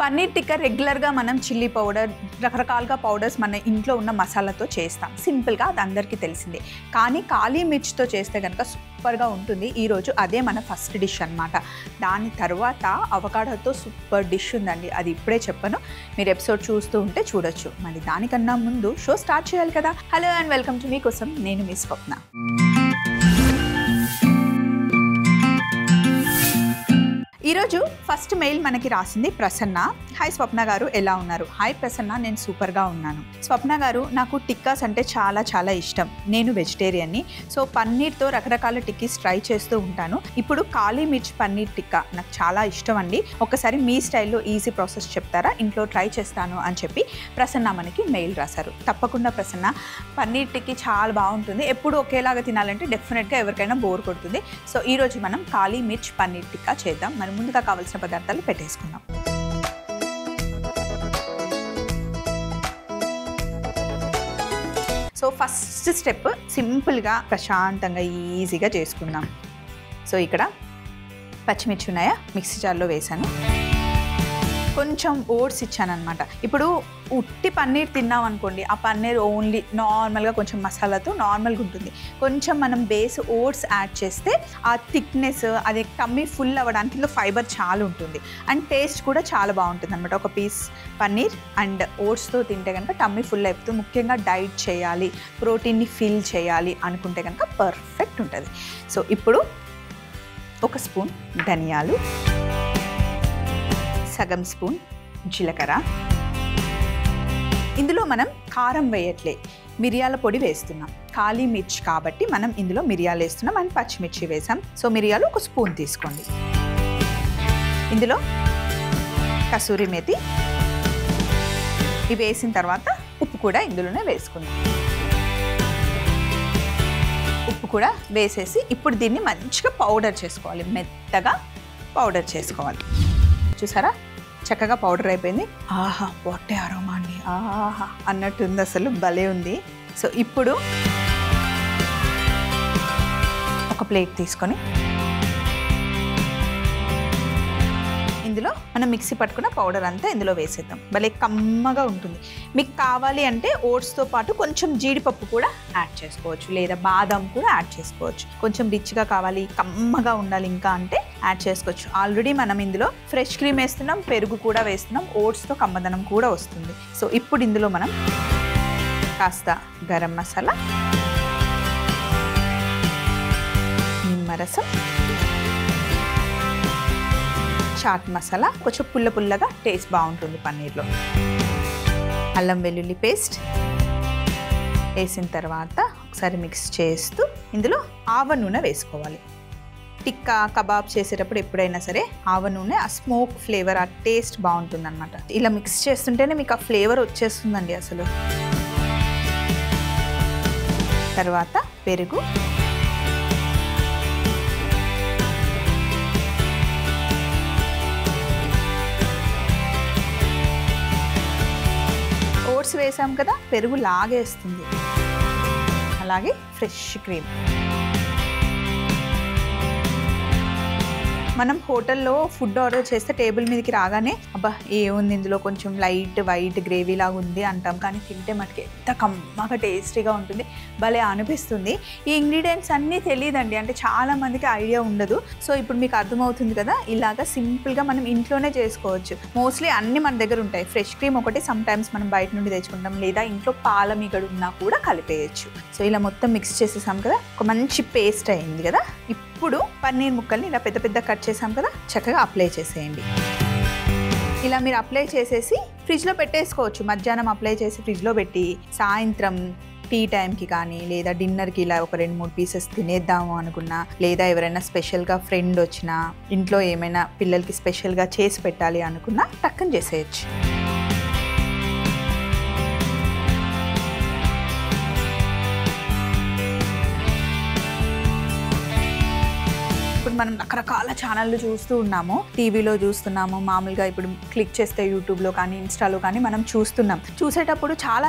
పన్నీర్ టిక్కా రెగ్యులర్గా మనం chilli powder రకరకాలుగా పౌడర్స్ మన ఇంట్లో ఉన్న మసాలాతో చేస్తాం. సింపుల్గా అది అందరికీ తెలిసిందే. కానీ కాళీ మిర్చితో చేస్తే కనుక సూపర్గా ఉంటుంది. ఈరోజు అదే మన ఫస్ట్ డిష్ అనమాట. దాని తర్వాత అవకాడోతో సూపర్ డిష్ ఉందండి. అది ఇప్పుడే చెప్పను, మీరు ఎపిసోడ్ చూస్తూ ఉంటే చూడొచ్చు. మరి దానికన్నా ముందు షో స్టార్ట్ చేయాలి కదా. హలో అండ్ వెల్కమ్ టు మీకోసం, నేను మీ స్వప్న. ఈరోజు ఫస్ట్ మెయిల్ మనకి రాసింది ప్రసన్న. హాయ్ స్వప్న గారు, ఎలా ఉన్నారు? హాయ్ ప్రసన్న, నేను సూపర్గా ఉన్నాను. స్వప్న గారు, నాకు టిక్కాస్ అంటే చాలా ఇష్టం. నేను వెజిటేరియన్ని. సో పన్నీర్తో రకరకాల టిక్కీస్ ట్రై చేస్తూ ఉంటాను. ఇప్పుడు కాళీ మిర్చి పన్నీర్ టిక్కా నాకు చాలా ఇష్టం అండి. ఒకసారి మీ స్టైల్లో ఈజీ ప్రాసెస్ చెప్తారా? ఇంట్లో ట్రై చేస్తాను అని చెప్పి ప్రసన్న మనకి మెయిల్ రాశారు. తప్పకుండా ప్రసన్న, పన్నీర్ టిక్కీ చాలా బాగుంటుంది. ఎప్పుడు ఒకేలాగా తినాలంటే డెఫినెట్గా ఎవరికైనా బోర్ కొడుతుంది. సో ఈరోజు మనం కాళీ మిర్చి పన్నీర్ టిక్కా చేద్దాం. మనం ముందుగా కావాల్సిన పదార్థాలు పెట్టేసుకుందాం. సో ఫస్ట్ స్టెప్ సింపుల్గా ప్రశాంతంగా ఈజీగా చేసుకుందాం. సో ఇక్కడ పచ్చిమిర్చి ఉన్నాయా, మిక్సీ జార్లో వేసాను. కొంచెం ఓట్స్ ఇచ్చాను అనమాట. ఇప్పుడు ఉట్టి పన్నీర్ తిన్నాం అనుకోండి, ఆ పన్నీర్ ఓన్లీ నార్మల్గా కొంచెం మసాలాతో నార్మల్గా ఉంటుంది. కొంచెం మనం బేస్ ఓట్స్ యాడ్ చేస్తే ఆ థిక్నెస్, అది టమ్మీ ఫుల్ అవ్వడానికి ఇందులో ఫైబర్ చాలా ఉంటుంది అండ్ టేస్ట్ కూడా చాలా బాగుంటుంది అనమాట. ఒక పీస్ పన్నీర్ అండ్ ఓట్స్తో తింటే కనుక టమ్మీ ఫుల్ అయిపోతుంది. ముఖ్యంగా డైట్ చేయాలి, ప్రోటీన్ని ఫిల్ చేయాలి అనుకుంటే కనుక పర్ఫెక్ట్ ఉంటుంది. సో ఇప్పుడు ఒక స్పూన్ ధనియాలు, సగం స్పూన్ జీలకర్ర. ఇందులో మనం కారం వేయట్లే, మిరియాల పొడి వేస్తున్నాం. కాళీ మిర్చి కాబట్టి మనం ఇందులో మిరియాలు వేస్తున్నాం అండ్ పచ్చిమిర్చి వేసాం. సో మిరియాలు ఒక స్పూన్ తీసుకోండి. ఇందులో కసూరి మేతి, ఇవి వేసిన తర్వాత ఉప్పు కూడా ఇందులోనే వేసుకుందాం. ఉప్పు కూడా వేసేసి ఇప్పుడు దీన్ని మంచిగా పౌడర్ చేసుకోవాలి. మెత్తగా పౌడర్ చేసుకోవాలి. చూసారా, చక్కగా పౌడర్ అయిపోయింది. ఆహా, వాట్ ఏ అరోమా అండి, ఆహా అన్నట్టుంది, అసలు భలే ఉంది. సో ఇప్పుడు ఒక ప్లేట్ తీసుకొని ఇందులో మనం మిక్సీ పట్టుకున్న పౌడర్ అంతా ఇందులో వేసేద్దాం. భలే కమ్మగా ఉంటుంది. మీకు కావాలి అంటే ఓట్స్తో పాటు కొంచెం జీడిపప్పు కూడా యాడ్ చేసుకోవచ్చు, లేదా బాదం కూడా యాడ్ చేసుకోవచ్చు. కొంచెం రిచ్గా కావాలి, కమ్మగా ఉండాలి ఇంకా అంటే యాడ్ చేసుకోవచ్చు. ఆల్రెడీ మనం ఇందులో ఫ్రెష్ క్రీమ్ వేస్తున్నాం, పెరుగు కూడా వేస్తున్నాం, ఓట్స్తో కమ్మదనం కూడా వస్తుంది. సో ఇప్పుడు ఇందులో మనం కాస్త గరం మసాలా, నిమ్మరసం, చాట్ మసాలా, కొంచెం పుల్లగా టేస్ట్ బాగుంటుంది పన్నీర్లో, అల్లం వెల్లుల్లి పేస్ట్ వేసిన తర్వాత ఒకసారి మిక్స్ చేస్తూ ఇందులో ఆవ నూనె వేసుకోవాలి. టిక్కా కబాబ్ చేసేటప్పుడు ఎప్పుడైనా సరే ఆవ నూనె, ఆ స్మోక్ ఫ్లేవర్, ఆ టేస్ట్ బాగుంటుంది అనమాట. ఇలా మిక్స్ చేస్తుంటేనే మీకు ఆ ఫ్లేవర్ వచ్చేస్తుందండి అసలు. తర్వాత పెరుగు, ఓట్స్ వేసాం కదా, పెరుగు లాగేస్తుంది. అలాగే ఫ్రెష్ క్రీమ్. మనం హోటల్లో ఫుడ్ ఆర్డర్ చేస్తే టేబుల్ మీదకి రాగానే అబ్బా ఏముంది ఇందులో, కొంచెం లైట్ వైట్ గ్రేవీ లాగా ఉంది అంటాం. కానీ తింటే మనకి ఎంత కమ్మగా టేస్టీగా ఉంటుంది, భలే అనిపిస్తుంది. ఈ ఇంగ్రీడియంట్స్ అన్నీ తెలియదండి, అంటే చాలామందికి ఐడియా ఉండదు. సో ఇప్పుడు మీకు అర్థమవుతుంది కదా, ఇలాగా సింపుల్గా మనం ఇంట్లోనే చేసుకోవచ్చు. మోస్ట్లీ అన్నీ మన దగ్గర ఉంటాయి. ఫ్రెష్ క్రీమ్ ఒకటి సమ్ టైమ్స్ మనం బయట నుండి తెచ్చుకుంటాం, లేదా ఇంట్లో పాల మీగడ ఉన్నా కూడా కలిపేయచ్చు. సో ఇలా మొత్తం మిక్స్ చేసేసాం కదా, ఒక మంచి పేస్ట్ అయింది కదా. ఇప్పుడు పన్నీర్ ముక్కల్ని ఇలా పెద్ద కట్ చేసాం కదా, చక్కగా అప్లై చేసేయండి. ఇలా మీరు అప్లై చేసేసి ఫ్రిడ్జ్లో పెట్టేసుకోవచ్చు. మధ్యాహ్నం అప్లై చేసి ఫ్రిడ్జ్లో పెట్టి సాయంత్రం టీ టైంకి కానీ, లేదా డిన్నర్కి ఇలా ఒక 2-3 పీసెస్ తినేద్దాము అనుకున్నా, లేదా ఎవరైనా స్పెషల్గా ఫ్రెండ్ వచ్చినా, ఇంట్లో ఏమైనా పిల్లలకి స్పెషల్గా చేసి పెట్టాలి అనుకున్నా టక్కన చేసేయచ్చు. ఇప్పుడు మనం రకరకాల ఛానళ్ళు చూస్తూ ఉన్నాము, టీవీలో చూస్తున్నాము, మామూలుగా ఇప్పుడు క్లిక్ చేస్తే యూట్యూబ్లో కానీ ఇన్స్టాలో కానీ మనం చూస్తున్నాం. చూసేటప్పుడు చాలా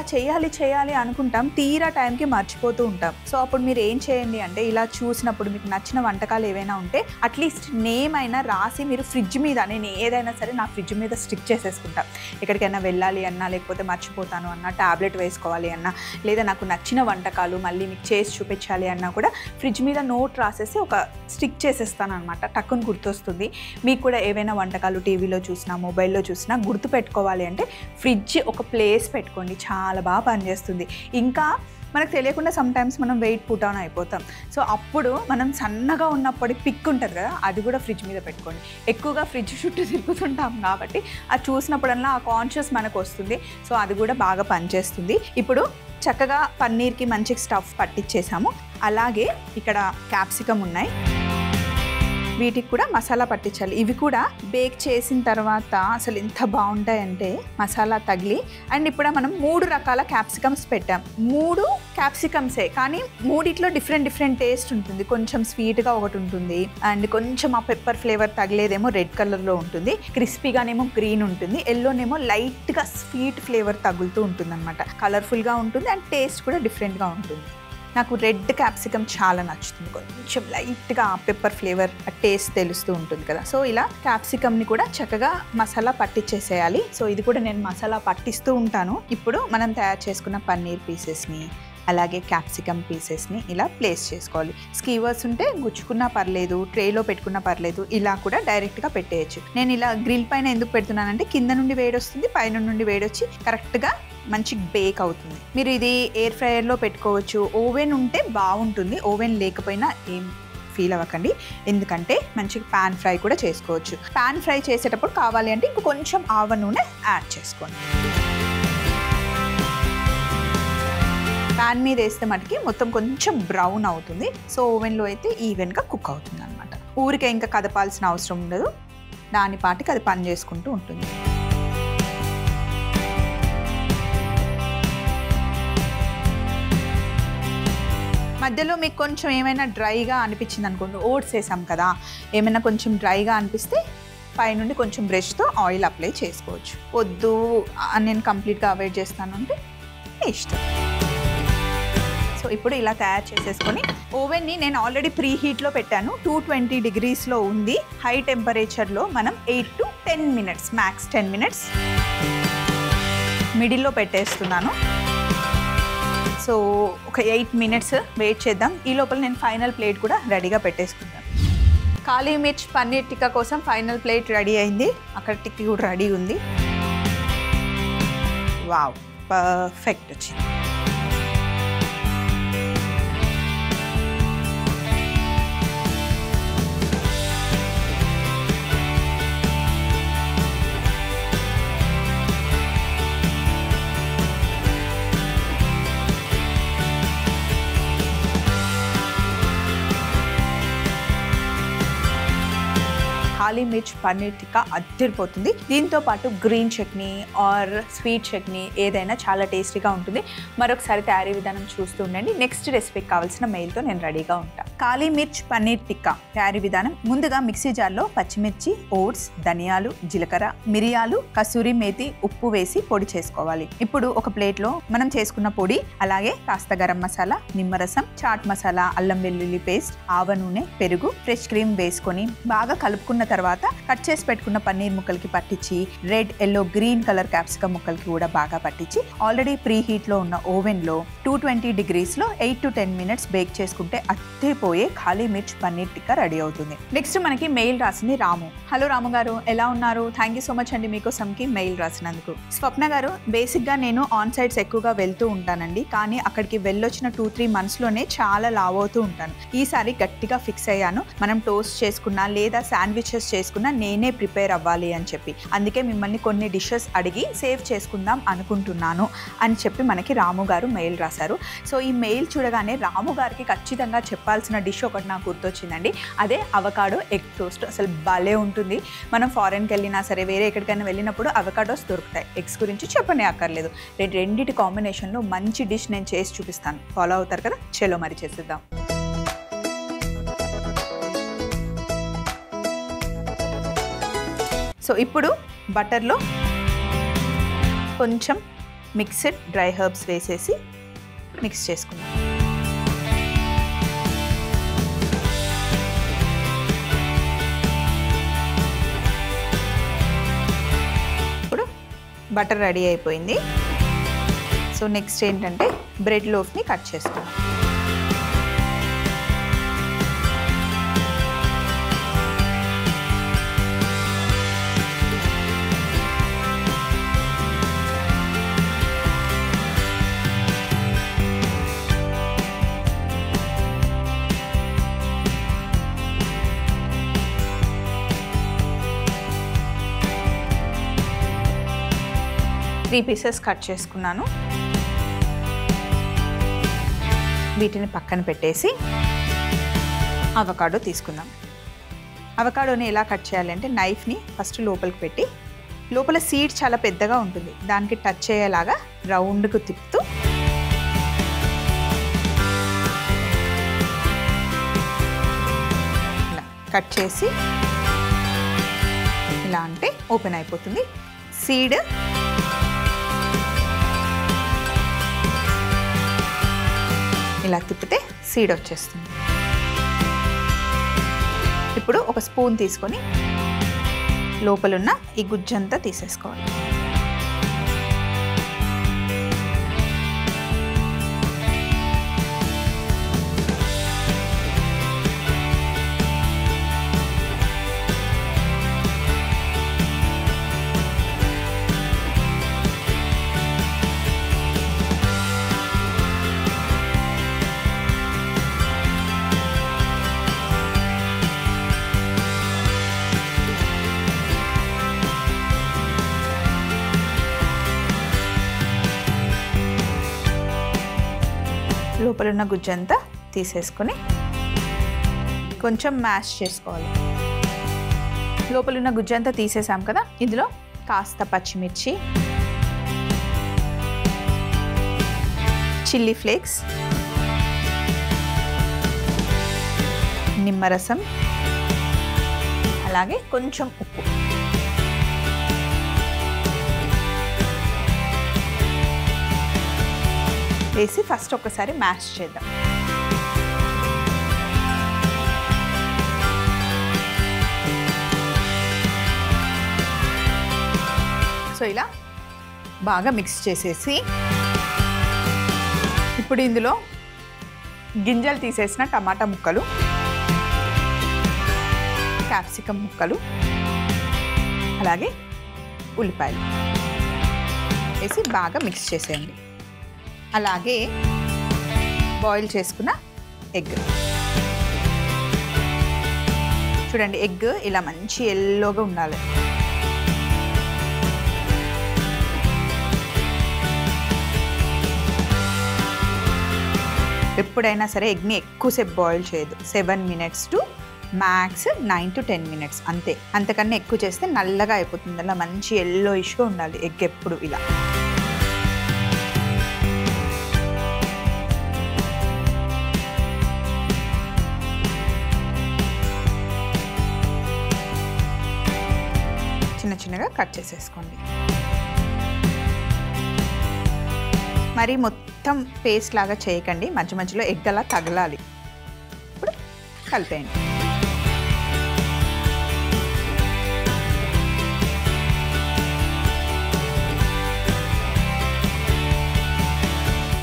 చేయాలి అనుకుంటాం, తీరా టైంకి మర్చిపోతూ ఉంటాం. సో అప్పుడు మీరు ఏం చేయండి అంటే ఇలా చూసినప్పుడు మీకు నచ్చిన వంటకాలు ఏవైనా ఉంటే అట్లీస్ట్ నేమ్ అయినా రాసి మీరు ఫ్రిడ్జ్ మీద, నేను ఏదైనా సరే నా ఫ్రిడ్జ్ మీద స్టిక్ చేసేసుకుంటాం. ఎక్కడికైనా వెళ్ళాలి అన్నా, లేకపోతే మర్చిపోతాను అన్నా, ట్యాబ్లెట్ వేసుకోవాలి అన్నా, లేదా నాకు నచ్చిన వంటకాలు మళ్ళీ మీకు చేసి చూపించాలి అన్నా కూడా ఫ్రిడ్జ్ మీద నోట్ రాసేసి ఒక స్టిక్ చేసేస్తాను అనమాట. టక్కుని గుర్తొస్తుంది. మీకు కూడా ఏవైనా వంటకాలు టీవీలో చూసినా మొబైల్లో చూసినా గుర్తు పెట్టుకోవాలి అంటే ఫ్రిడ్జ్ ఒక ప్లేస్ పెట్టుకోండి, చాలా బాగా పనిచేస్తుంది. ఇంకా మనకు తెలియకుండా సమ్టైమ్స్ మనం వెయిట్ పుట్ ఆన్ అయిపోతాం. సో అప్పుడు మనం సన్నగా ఉన్నప్పుడు పిక్ ఉంటుంది కదా, అది కూడా ఫ్రిడ్జ్ మీద పెట్టుకోండి. ఎక్కువగా ఫ్రిడ్జ్ చుట్టూ తిరుగుతుంటాం కాబట్టి అది చూసినప్పుడల్లా ఆ కాన్షియస్ మనకు వస్తుంది. సో అది కూడా బాగా పనిచేస్తుంది. ఇప్పుడు చక్కగా పన్నీర్కి మంచి స్టఫ్ పట్టించేసాము. అలాగే ఇక్కడ క్యాప్సికమ్ ఉన్నాయి, వీటికి కూడా మసాలా పట్టించాలి. ఇవి కూడా బేక్ చేసిన తర్వాత అసలు ఎంత బాగుంటాయంటే మసాలా తగిలి. అండ్ ఇప్పుడు మనం 3 రకాల క్యాప్సికమ్స్ పెట్టాం. 3 క్యాప్సికమ్సే కానీ మూడిట్లో డిఫరెంట్ టేస్ట్ ఉంటుంది. కొంచెం స్వీట్గా ఒకటి ఉంటుంది, అండ్ కొంచెం ఆ పెప్పర్ ఫ్లేవర్ తగిలేదేమో రెడ్ కలర్లో ఉంటుంది, క్రిస్పీగానేమో గ్రీన్ ఉంటుంది, ఎల్లోనేమో లైట్గా స్వీట్ ఫ్లేవర్ తగులుతూ ఉంటుంది అనమాట. కలర్ఫుల్గా ఉంటుంది అండ్ టేస్ట్ కూడా డిఫరెంట్గా ఉంటుంది. నాకు రెడ్ క్యాప్సికమ్ చాలా నచ్చుతుంది, కొంచెం లైట్గా పెప్పర్ ఫ్లేవర్ టేస్ట్ తెలుస్తూ ఉంటుంది కదా. సో ఇలా క్యాప్సికమ్ని కూడా చక్కగా మసాలా పట్టించేసేయాలి. సో ఇది కూడా నేను మసాలా పట్టిస్తూ ఉంటాను. ఇప్పుడు మనం తయారు చేసుకున్న పన్నీర్ పీసెస్ని అలాగే క్యాప్సికమ్ పీసెస్ని ఇలా ప్లేస్ చేసుకోవాలి. స్కీవర్స్ ఉంటే గుచ్చుకున్నా పర్లేదు, ట్రేలో పెట్టుకున్నా పర్లేదు, ఇలా కూడా డైరెక్ట్గా పెట్టేయచ్చు. నేను ఇలా గ్రిల్ పైన ఎందుకు పెడుతున్నానంటే కింద నుండి వేడి వస్తుంది, పైన నుండి వేడి వచ్చి కరెక్ట్గా మంచి బేక్ అవుతుంది. మీరు ఇది ఎయిర్ ఫ్రైయర్లో పెట్టుకోవచ్చు. ఓవెన్ ఉంటే బాగుంటుంది, ఓవెన్ లేకపోయినా ఏం ఫీల్ అవ్వకండి, ఎందుకంటే మంచిగా పాన్ ఫ్రై కూడా చేసుకోవచ్చు. పాన్ ఫ్రై చేసేటప్పుడు కావాలి అంటే ఇంక కొంచెం ఆవ నూనె యాడ్ చేసుకోండి. పాన్ మీద వేస్తే మటుకి మొత్తం కొంచెం బ్రౌన్ అవుతుంది. సో ఓవెన్లో అయితే ఈవెన్గా కుక్ అవుతుంది అనమాట. ఊరికే ఇంకా కదపాల్సిన అవసరం ఉండదు, దాని పాటికి అది పని చేసుకుంటూ ఉంటుంది. మధ్యలో మీకు కొంచెం ఏమైనా డ్రైగా అనిపించింది అనుకోండి, ఓట్స్ వేసాం కదా, ఏమైనా కొంచెం డ్రైగా అనిపిస్తే పైనుండి కొంచెం బ్రష్తో ఆయిల్ అప్లై చేసుకోవచ్చు. వద్దు నేను కంప్లీట్గా అవాయిడ్ చేస్తాను అంటే ఇష్టం. సో ఇప్పుడు ఇలా తయారు చేసేసుకొని ఓవెన్ని నేను ఆల్రెడీ ప్రీ హీట్లో పెట్టాను. 220 degreesలో ఉంది. హై టెంపరేచర్లో మనం 8 to 10 minutes, మ్యాక్స్ 10 minutes మిడిల్లో పెట్టేస్తున్నాను. సో ఒక 8 minutes వెయిట్ చేద్దాం. ఈ లోపల నేను ఫైనల్ ప్లేట్ కూడా రెడీగా పెట్టేసుకుంటాను. కాళీ మిర్చ్ పన్నీర్ టిక్కా కోసం ఫైనల్ ప్లేట్ రెడీ అయింది. అక్కడ టిక్కీ కూడా రెడీ ఉంది. వావ్, పర్ఫెక్ట్ వచ్చింది. కాళీ మిర్చ్ పన్నీర్ టిక్కా అద్దరిపోతుంది. దీంతో పాటు green chutney or sweet chutney ఏదైనా చాలా టేస్టీగా ఉంటుంది. మరొకసారి తయారీ విధానం చూస్తూ ఉండండి. నెక్స్ట్ రెసిపీకి కావాల్సిన మెయిల్తో నేను రెడీగా ఉంటాను. కాళీ మిర్చ్ పన్నీర్ టిక్కా తయారీ విధానం: ముందుగా మిక్సీ జార్లో పచ్చిమిర్చి, ఓట్స్, ధనియాలు, జీలకర్ర, మిరియాలు, కసూరి మేతి, ఉప్పు వేసి పొడి చేసుకోవాలి. ఇప్పుడు ఒక ప్లేట్లో మనం చేసుకున్న పొడి, అలాగే కాస్త గరం మసాలా, నిమ్మరసం, చాట్ మసాలా, అల్లం వెల్లుల్లి పేస్ట్, ఆవ నూనె, పెరుగు, ఫ్రెష్ క్రీమ్ వేసుకొని బాగా కలుపుకున్న తర్వాత కట్ చేసి పెట్టుకున్న పన్నీర్ ముక్కలకి పట్టించి red, yellow, green colour capsicum ముక్కలకి కూడా బాగా పట్టించి ఆల్రెడీ ప్రీ హీట్లో ఉన్న ఓవెన్లో 220 degreesలో 8 to 10 minutes బేక్ చేసుకుంటే అద్దరిపోయే కాళీ మిర్చ్ పన్నీర్ టిక్కా రెడీ అవుతుంది. నెక్స్ట్ మనకి మెయిల్ రాసింది రాము. హలో రాము గారు, ఎలా ఉన్నారు? థ్యాంక్ యూ సో మచ్ అండి మీకోసంకి మెయిల్ రాసినందుకు. స్వప్న గారు, బేసిక్గా నేను ఆన్ సైట్స్ ఎక్కువగా వెళ్తూ ఉంటానండి, కానీ అక్కడికి వెళ్ళొచ్చిన 2-3 monthsలోనే చాలా లావ్ అవుతూ ఉంటాను. ఈసారి గట్టిగా ఫిక్స్ అయ్యాను, మనం టోస్ట్ చేసుకున్నా లేదా శాండ్విచెస్ చేసుకున్నా నేనే ప్రిపేర్ అవ్వాలి అని చెప్పి. అందుకే మిమ్మల్ని కొన్ని డిషెస్ అడిగి సేవ్ చేసుకుందాం అనుకుంటున్నాను అని చెప్పి మనకి రాము గారు మెయిల్ రాశారు. సో ఈ మెయిల్ చూడగానే రాము గారికి ఖచ్చితంగా చెప్పాల్సిన డిష్ ఒకటి నాకు గుర్తొచ్చిందండి. అదే అవకాడో ఎగ్ టోస్ట్. అసలు భలే ఉంటుంది. మనం ఫారెన్కి వెళ్ళినా సరే, వేరే ఎక్కడికైనా వెళ్ళినప్పుడు అవకాడోస్ దొరుకుతాయి. ఎగ్స్ గురించి చెప్పనే అక్కర్లేదు. రెండిటి కాంబినేషన్లో మంచి డిష్ నేను చేసి చూపిస్తాను. ఫాలో అవుతారు కదా? చలో మరి చేసేద్దాం. సో ఇప్పుడు బటర్లో కొంచెం మిక్స్డ్ డ్రై హెర్బ్స్ వేసేసి మిక్స్ చేసుకుందాం. ఇప్పుడు బటర్ రెడీ అయిపోయింది. సో నెక్స్ట్ ఏంటంటే బ్రెడ్ లోఫ్ని కట్ చేసుకుందాం. త్రీ పీసెస్ కట్ చేసుకున్నాను. వీటిని పక్కన పెట్టేసి అవకాడో తీసుకుందాం. అవకాడోని ఎలా కట్ చేయాలంటే నైఫ్ని ఫస్ట్ లోపలికి పెట్టి, లోపల సీడ్ చాలా పెద్దగా ఉంటుంది, దానికి టచ్ అయ్యేలాగా రౌండ్కు తిప్పుతూ ఇలా కట్ చేసి ఇలా అంటే ఓపెన్ అయిపోతుంది. సీడ్ ఇలా తిప్పితే సీడ్ వచ్చేస్తుంది. ఇప్పుడు ఒక స్పూన్ తీసుకొని లోపలున్న ఈ గుజ్జంతా తీసేసుకోవాలి. లోపల ఉన్న గుజ్జంతా తీసేసుకొని కొంచెం మ్యాష్ చేసుకోవాలి. లోపల ఉన్న గుజ్జంతా తీసేసాం కదా, ఇందులో కాస్త పచ్చిమిర్చి, చిల్లీ ఫ్లేక్స్, నిమ్మరసం, అలాగే కొంచెం ఉప్పు వేసి ఫస్ట్ ఒకసారి మ్యాష్ చేద్దాం. సో ఇలా బాగా మిక్స్ చేసేసి ఇప్పుడు ఇందులో గింజలు తీసేసిన టమాటా ముక్కలు, క్యాప్సికమ్ ముక్కలు, అలాగే ఉల్లిపాయలు వేసి బాగా మిక్స్ చేసేయండి. అలాగే బాయిల్ చేసుకున్న ఎగ్ చూడండి, ఎగ్ ఇలా మంచి ఎల్లోగా ఉండాలి. ఎప్పుడైనా సరే ఎగ్ని ఎక్కువసేపు బాయిల్ చేయదు. 7 minutes to max 9 to 10 minutes అంతే. అంతకన్నా ఎక్కువ చేస్తే నల్లగా అయిపోతుంది. అలా మంచి ఎల్లోయిష్గా ఉండాలి ఎగ్ ఎప్పుడు. ఇలా చిన్న చిన్నగా కట్ చేసేసుకోండి. మరి మొత్తం పేస్ట్ లాగా చేయకండి, మధ్య మధ్యలో ఎగ్ అలా తగలాలి. ఇప్పుడు కలిపేయండి.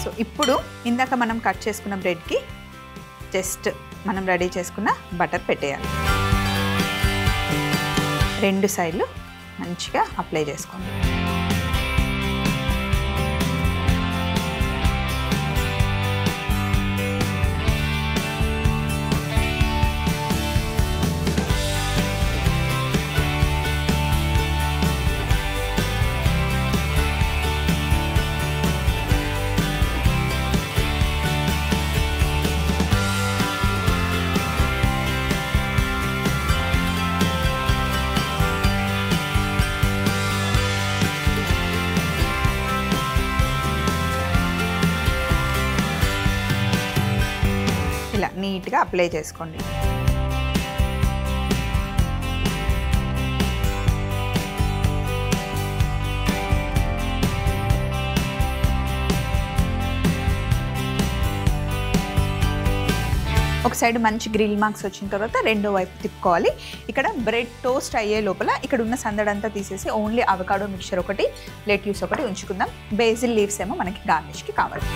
సో ఇప్పుడు ఇందాక మనం కట్ చేసుకున్న బ్రెడ్కి జస్ట్ మనం రెడీ చేసుకున్న బటర్ పెట్టేయాలి. 2 సైడ్లు మంచిగా అప్లై చేసుకోండి. ఇలా నీట్గా అప్లై చేసుకోండి. సైడ్ మంచి గ్రిల్ మార్క్స్ వచ్చిన తర్వాత రెండో వైపు తిప్పుకోవాలి. ఇక్కడ బ్రెడ్ టోస్ట్ అయ్యే లోపల ఇక్కడ ఉన్న సందడంతా తీసేసి ఓన్లీ అవకాడో మిక్చర్ ఒకటి, లెట్యూస్ ఒకటి ఉంచుకుందాం. బేసిల్ లీవ్స్ ఏమో మనకి గార్నిష్కి కావాలి.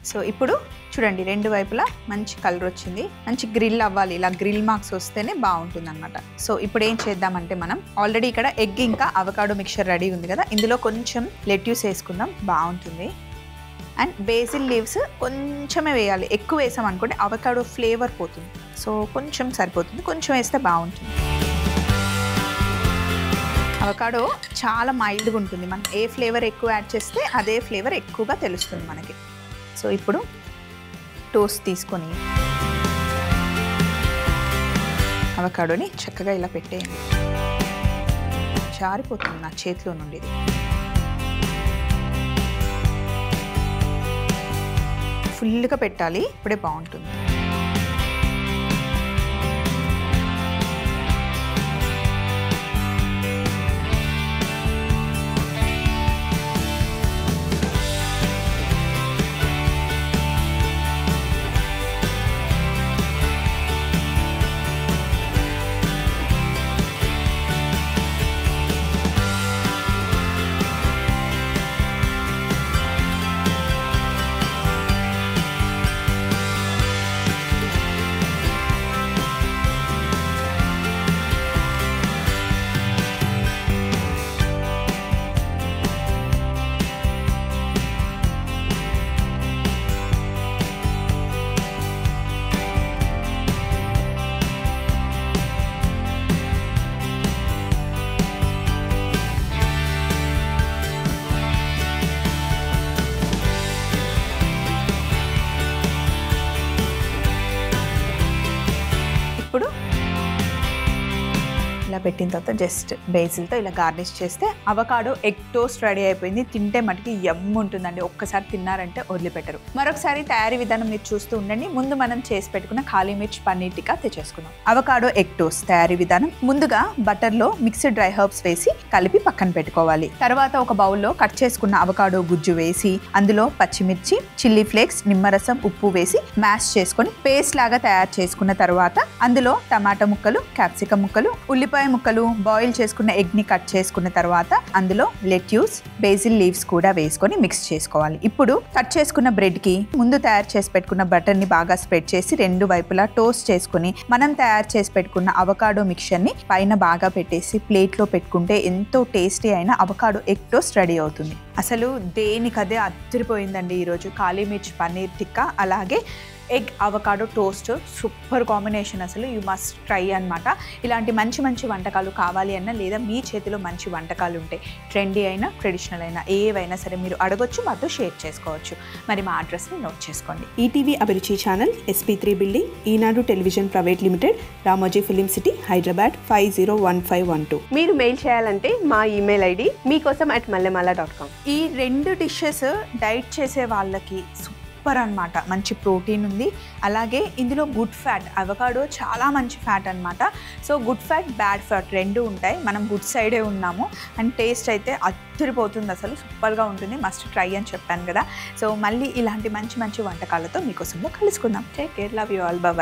సో ఇప్పుడు చూడండి రెండు వైపులా మంచి కలర్ వచ్చింది. మంచి గ్రిల్ అవ్వాలి, ఇలా గ్రిల్ మార్క్స్ వస్తేనే బాగుంటుంది అనమాట. సో ఇప్పుడు ఏం చేద్దామంటే మనం ఆల్రెడీ ఇక్కడ ఎగ్ ఇంకా అవకాడో మిక్చర్ రెడీ ఉంది కదా, ఇందులో కొంచెం లెట్యూస్ వేసుకుందాం, బాగుంటుంది. అండ్ బేసిల్ లీవ్స్ కొంచెమే వేయాలి, ఎక్కువ వేసాం అనుకోండి అవకాడో ఫ్లేవర్ పోతుంది. సో కొంచెం సరిపోతుంది, కొంచెం వేస్తే బాగుంటుంది. అవకాడో చాలా మైల్డ్గా ఉంటుంది, మనం ఏ ఫ్లేవర్ ఎక్కువ యాడ్ చేస్తే అదే ఫ్లేవర్ ఎక్కువగా తెలుస్తుంది మనకి. సో ఇప్పుడు టోస్ట్ తీసుకొని అవకాడోని చక్కగా ఇలా పెట్టేయండి. జారిపోతుంది నా చేతిలో నుండి. ఫుల్గా పెట్టాలి, ఇప్పుడే బాగుంటుంది. ఇప్పుడు ఇలా పెట్టిన తర్వాత జస్ట్ బేసిల్తో ఇలా గార్నిష్ చేస్తే అవకాడో ఎగ్ టోస్ట్ రెడీ అయిపోయింది. తింటే మటుకి యమ్ ఉంటుందండి, ఒక్కసారి తిన్నారంటే వదిలిపెట్టరు. మరొకసారి తయారీ విధానం మీరు చూస్తూ ఉండండి. ముందు మనం చేసి పెట్టుకున్న కాళీ మిర్చ్ పన్నీర్ టిక్కా తెచ్చేసుకుందాం. అవకాడో ఎగ్ టోస్ట్ తయారీ విధానం: ముందుగా బటర్లో మిక్స్డ్ డ్రై హర్బ్స్ వేసి కలిపి పక్కన పెట్టుకోవాలి. తర్వాత ఒక బౌల్లో కట్ చేసుకున్న అవకాడో గుజ్జు వేసి అందులో పచ్చిమిర్చి, చిల్లీ ఫ్లేక్స్, నిమ్మరసం, ఉప్పు వేసి మ్యాష్ చేసుకొని పేస్ట్ లాగా తయారు చేసుకున్న తర్వాత అందులో టమాటా ముక్కలు, క్యాప్సికమ్ ముక్కలు, ఉల్లిపాయ ముక్కలు, బాయిల్ చేసుకున్న ఎగ్ ని కట్ చేసుకున్న తర్వాత అందులో లెట్యూస్, బేసిల్ లీవ్స్ కూడా వేసుకొని మిక్స్ చేసుకోవాలి. ఇప్పుడు కట్ చేసుకున్న బ్రెడ్ కి ముందు తయారు చేసి పెట్టుకున్న బటర్ ని బాగా స్ప్రెడ్ చేసి రెండు వైపులా టోస్ట్ చేసుకుని మనం తయారు చేసి పెట్టుకున్న అవకాడో మిక్చర్ ని పైన బాగా పెట్టేసి ప్లేట్ లో పెట్టుకుంటే ఎంతో టేస్టీ అయిన అవకాడో ఎగ్ టోస్ట్ రెడీ అవుతుంది. అసలు దేనికదే అదిరిపోయిందండి ఈరోజు కాళీ మిర్చ్ పన్నీర్ టిక్కా అలాగే egg avocado toast. Super combination, అసలు యూ మస్ట్ ట్రై అనమాట. ఇలాంటి మంచి మంచి వంటకాలు కావాలి అన్నా లేదా మీ చేతిలో మంచి వంటకాలు ఉంటాయి, ట్రెండీ అయినా ట్రెడిషనల్ అయినా ఏవైనా సరే మీరు అడగొచ్చు, మాతో షేర్ చేసుకోవచ్చు. మరి మా అడ్రస్ని నోట్ చేసుకోండి. ETV Abhiruchi channel, SP3 building, Eenadu television private limited, Ramoji film city, Hyderabad 501512. మీరు మెయిల్ చేయాలంటే మా ఈమెయిల్ ఐడి meekosam@mallemala.com. ఈ రెండు డిషెస్ డైట్ చేసే వాళ్ళకి సూపర్ అనమాట. మంచి ప్రోటీన్ ఉంది, అలాగే ఇందులో గుడ్ ఫ్యాట్, అవకాడో చాలా మంచి ఫ్యాట్ అనమాట. So good fat, bad fat రెండు ఉంటాయి. మనం గుడ్ సైడే ఉన్నాము. అండ్ టేస్ట్ అయితే అదిరిపోతుంది, అసలు సూపర్గా ఉంటుంది. మస్ట్ ట్రై అని చెప్పాను కదా. సో మళ్ళీ ఇలాంటి మంచి మంచి వంటకాలతో మీకోసంలో కలుసుకుందాం. Take care, love you all, bye.